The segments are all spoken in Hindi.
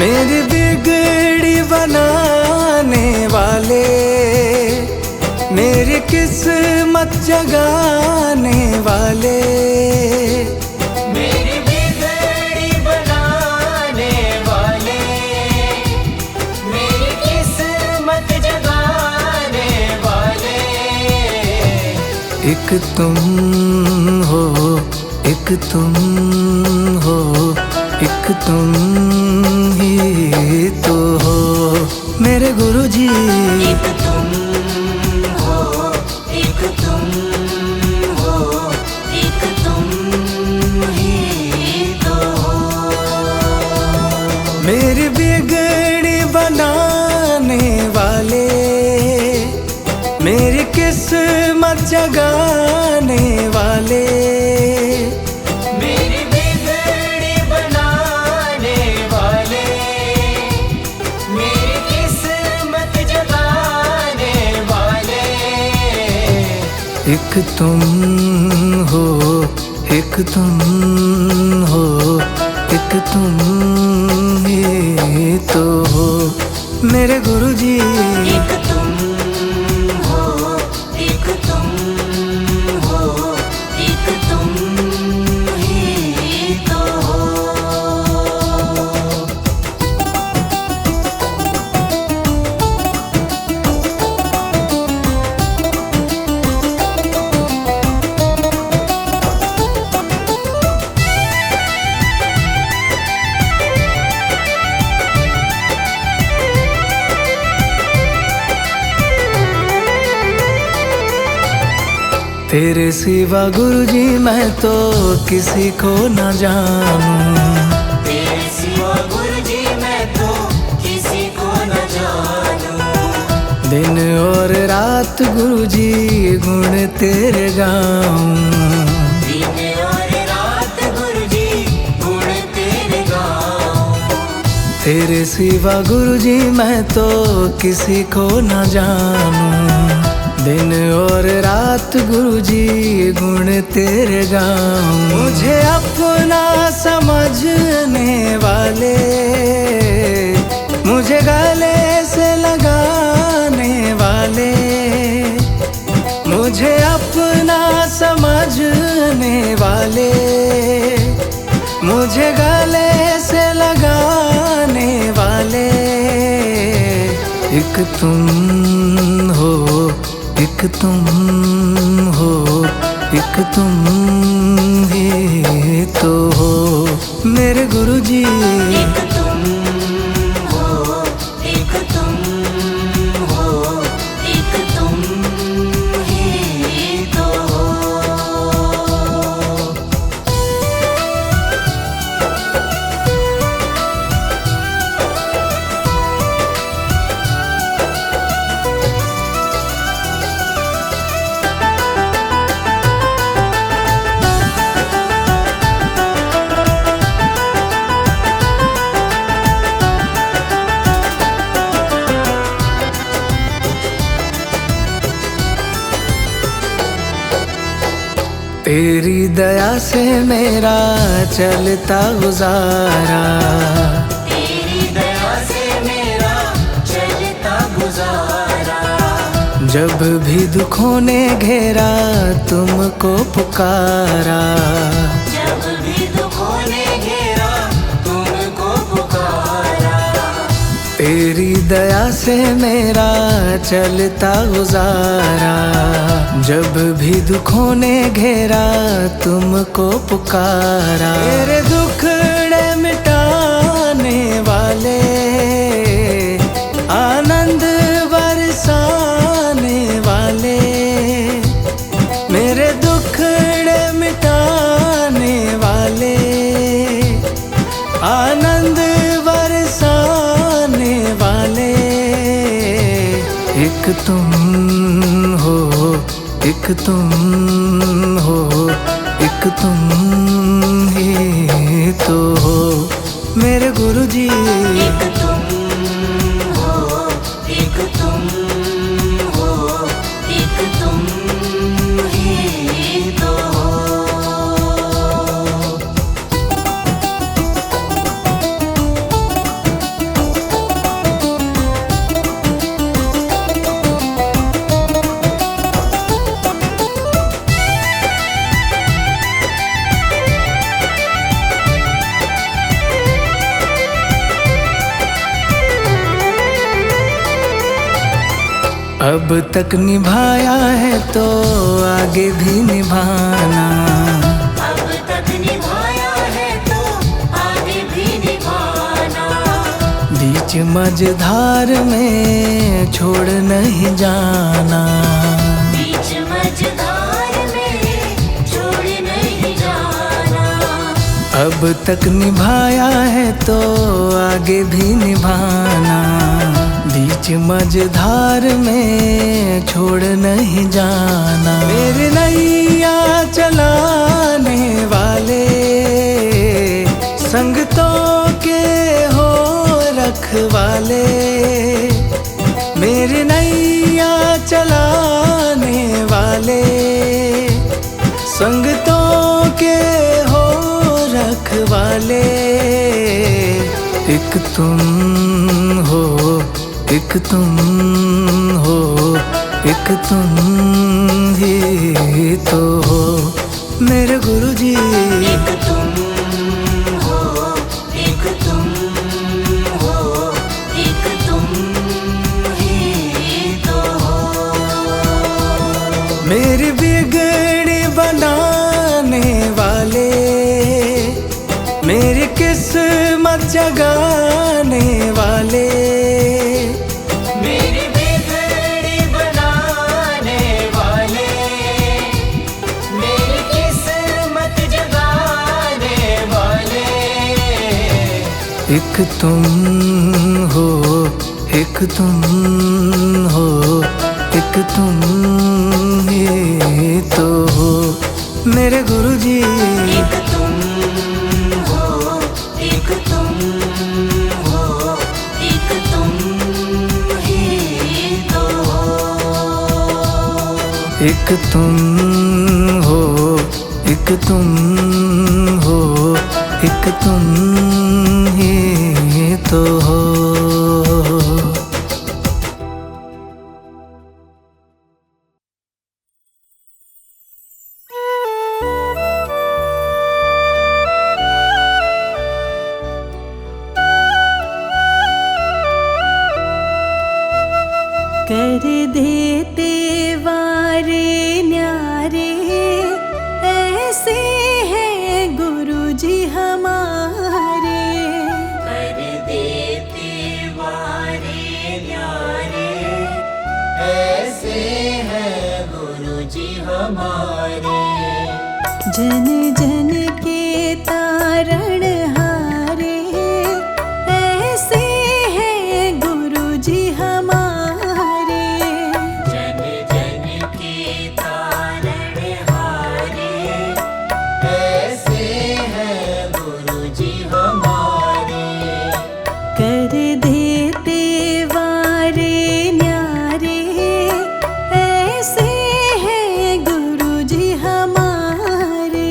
मेरी बिगड़ी बनाने वाले, मेरी किस्मत जगाने वाले, मेरी बिगड़ी बनाने वाले, मेरी किस्मत जगाने वाले। एक तुम हो, एक तुम हो, एक तुम ही तो हो मेरे गुरुजी। एक तुम हो, एक तुम हो, एक तुम ही तो हो। मेरी बिगड़ी बनाने वाले, मेरी किस्मत जगाने वाले, मेरी बिगड़ी बनाने वाले, मेरी किस्मत जगाने वाले। एक तुम हो, एक तुम हो, एक तुम ही तो हो मेरे गुरुजी। एक तुम हो, एक तुम हो, एक तुम ही तो हो। तेरे सिवा गुरुजी मैं तो किसी को न जानूं, तेरे सिवा गुरुजी मैं तो किसी को न जानूं। दिन और रात गुरुजी गुण तेरे गाऊं, दिन और रात गुरुजी गुण तेरे गाऊं। तेरे सिवा गुरुजी मैं तो किसी को न जानूं, दिन और रात गुरुजी गुण तेरे गाऊं। मुझे अपना समझने वाले, मुझे गले से लगाने वाले, मुझे अपना समझने वाले, मुझे गले से लगाने वाले। एक तुम हो, एक तुम हो, एक तुम ही तो हो मेरे गुरुजी। एक तुम हो, एक तुम हो, एक तुम ही तो हो। तेरी दया से मेरा चलता गुजारा, तेरी दया से मेरा चलता गुजारा। जब भी दुखों ने घेरा तुमको पुकारा, जब भी दुखों ने घेरा तुमको पुकारा। तेरी दया से मेरा चलता गुजारा, जब भी दुखों ने घेरा तुमको पुकारा। मेरे दुखड़े मिटाने वाले, आनंद बरसाने वाले, मेरे दुखड़े मिटाने वाले, आनंद बरसाने वाले। एक तुम हो, एक तुम हो, एक तुम ही तो हो मेरे गुरुजी। एक तुम हो, एक तुम हो, एक तुम ही तो हो। अब तक निभाया है तो आगे भी निभाना। अब तक निभाया है तो आगे भी निभाना। बीच मझधार में छोड़ नहीं जाना। बीच मझधार में छोड़ नहीं जाना। अब तक निभाया है तो आगे भी निभाना। बीच मझधार में छोड़ नहीं जाना। मेरे नैया चलाने वाले संग तो के हो रखवाले। मेरे नैया चलाने वाले संग तो के हो रखवाले। एक तुम हो, एक तुम हो, एक तुम ही तो हो मेरे गुरुजी। एक तुम हो, एक तुम हो, एक तुम ही तो हो। मेरी बिगड़ी बनाने वाले, मेरी किस्मत जगाने वाले। मेरी बिगड़ी बनाने वाले, मेरी किस्मत जगाने वाले। एक तुम हो, एक तुम हो, एक तुम ही तो हो मेरे गुरुजी। एक तुम हो, एक तुम हो, एक तुम ही तो हो। एक तुम हो, एक तुम हो, एक तुम ही तो हो। कर देते वारे न्यारे, ऐसे हैं गुरुजी हमारे। कर देते वारे न्यारे, ऐसे हैं गुरुजी हमारे। जन जन के तारण हारे, ऐसे हैं गुरुजी हमारे। जन जन के तारण हारे, ऐसे हैं गुरुजी हमारे। कर देते वारे न्यारे, ऐसे हैं गुरुजी हमारे।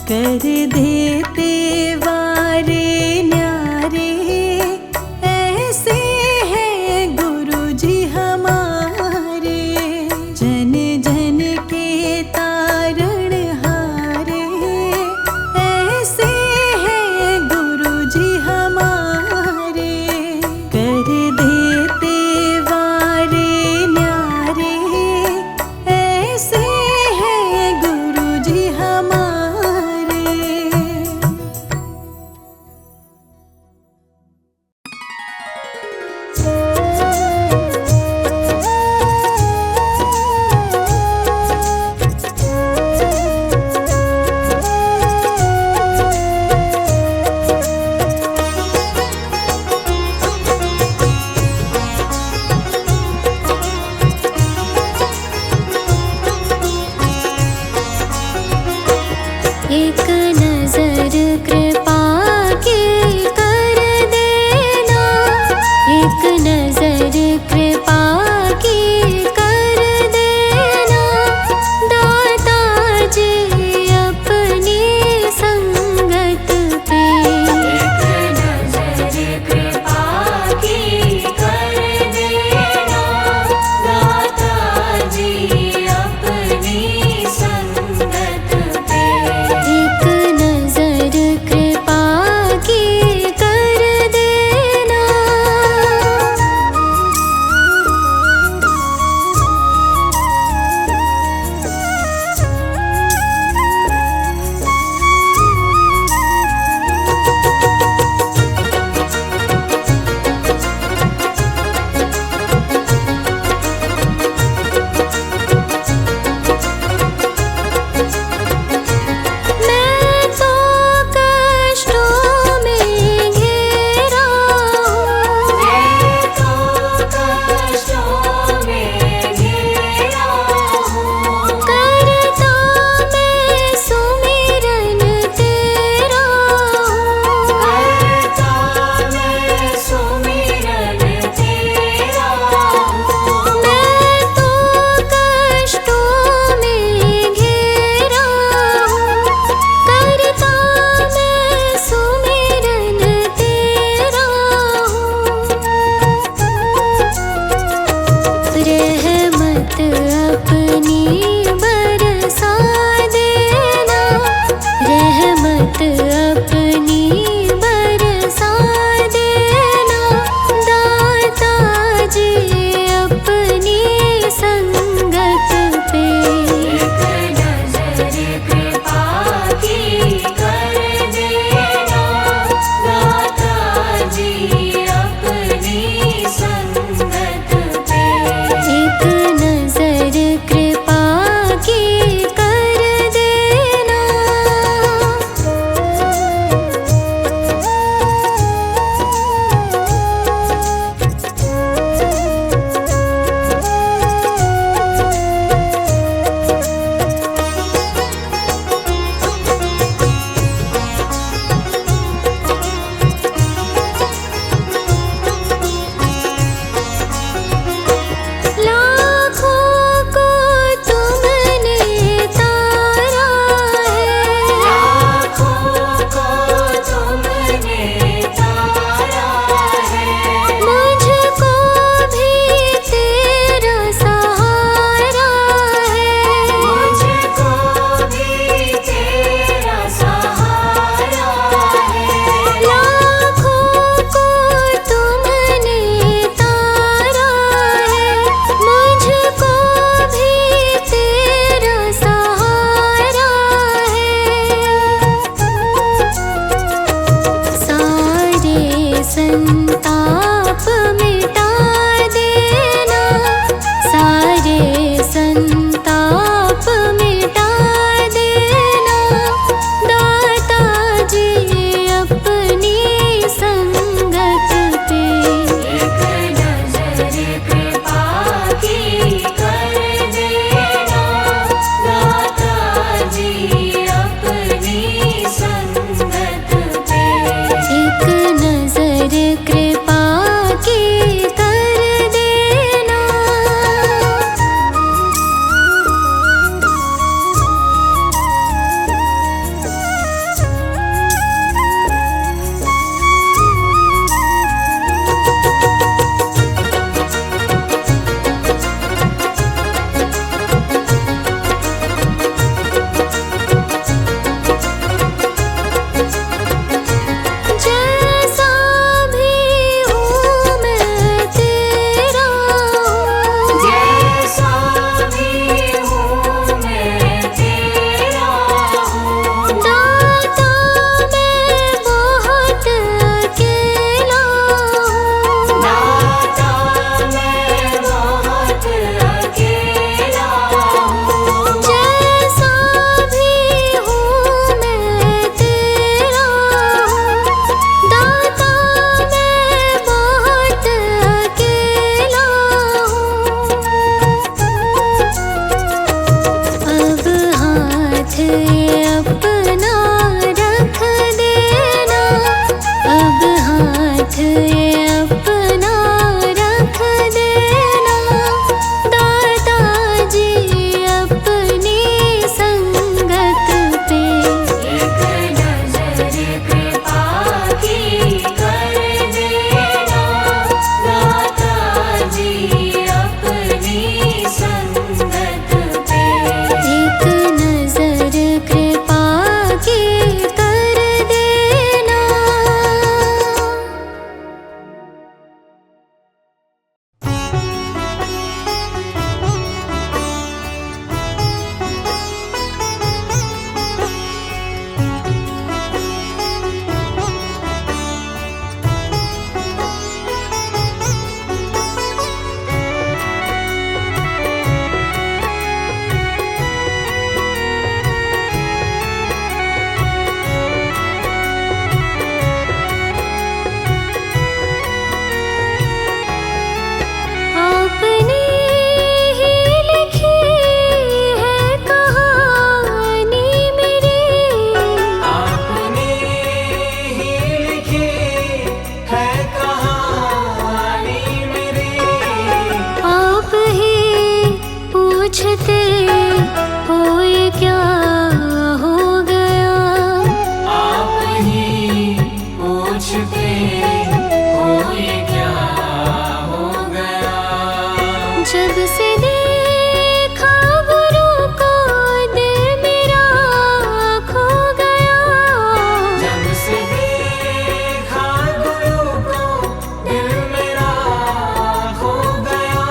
कर देते वारे न्यारे, ऐसे हैं गुरु जी हमारे। जन जन के तारण हारे, ऐसे हैं गुरु जी हमारे। कर देते वारे न्यारे, ऐसे हैं गुरु जी हमारे। एक नजर कृपा की कर देना, एक नजर कृपा की कर देना। दाता जी अपनी संगत पे, एक नजर कृपा की कर देना। दाता जी अपनी संगत पे, एक नजर कृपा की कर देना। मैं तो कष्टों में घिरा हूँ, मैं तो कष्टों में घिरा हूँ। करता मैं सुमिरन तेरा हूँ। करता मैं सुमिरन तेरा हूँ। मैं तो कष्टों में घिरा हूँ, करता मैं सुमिरन तेरा हूँ। रहमत अपनी बरसा देना, रहमत अपनी बरसा देना। दाता जी अपनी संगत पे, एक नजर कृपा की कर देना। दाता जी अपनी संगत पे, एक नजर कृपा की कर देना। लाखों को तुमने तारा है, लाखों को तुमने तारा है। मुझको भी तेरा सहारा है। मुझको भी तेरा सहारा है। लाखों को तुमने तारा है, मुझको भी तेरा सहारा है। सारे संताप मिटा देना, सारे संताप मिटा देना। दाता जी अपनी संगत पे, एक नजर कृपा की कर देना। दाता जी अपनी संगत पे, एक नजर कृपा अपना रख देना, अब हाथ ये अपना रख देना, दाता जी अपनी संगत पे। एक नजर कृपा की कर देना, दाता जी अपनी संगत पे। एक नजर कृपा की कर देना। आपने ही लिखी है कहानी मेरी, आपने ही लिखी है कहानी मेरी। आप ही पूछते हो ये क्या हो गया, आप ही पूछते हो ये क्या हो गया। जब से देखा गुरु को दिल मेरा खो गया, जब से देखा गुरु को दिल मेरा खो गया।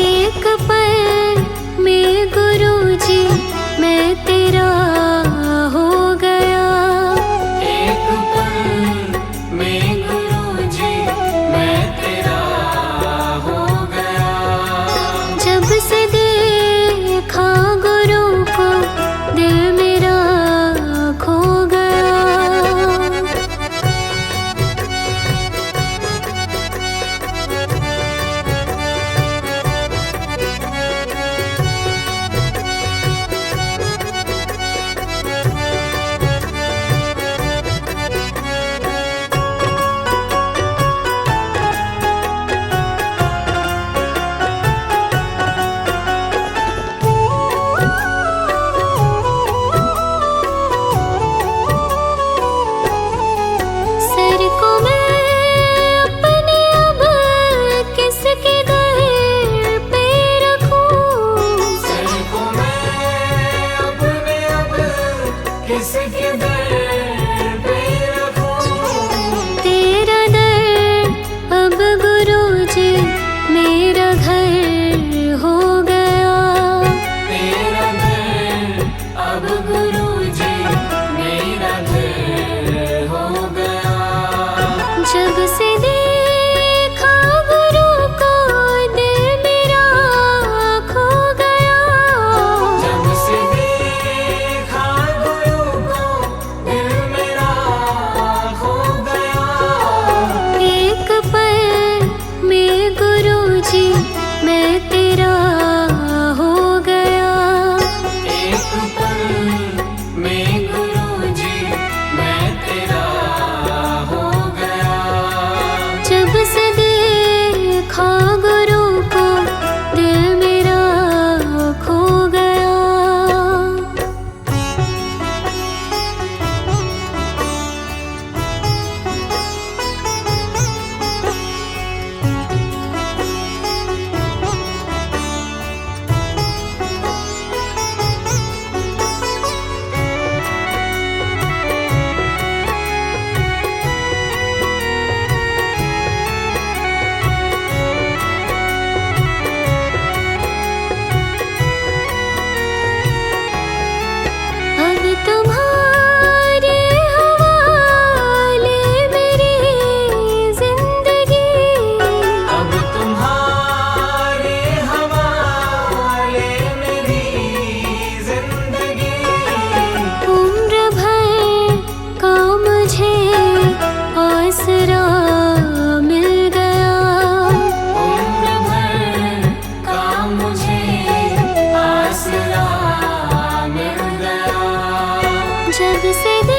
एक पल में गुरु जी मैं तेरा हो गया, एक पल में गुरु जी मैं तेरा हो गया। जब से देखा गुरु को दिल मेरा खो गया। सर को मैं अपने अब किसके दर पे रखूं, सर को मैं अपने अब किसके दर पे रखूं। तेरा दर अब गुरु जी मेरा घर हो गया, तेरा दर अब गुरु जी मेरा घर हो गया। जब से देखा गुरु को दिल मेरा खो गया, जब से देखा गुरु को जब से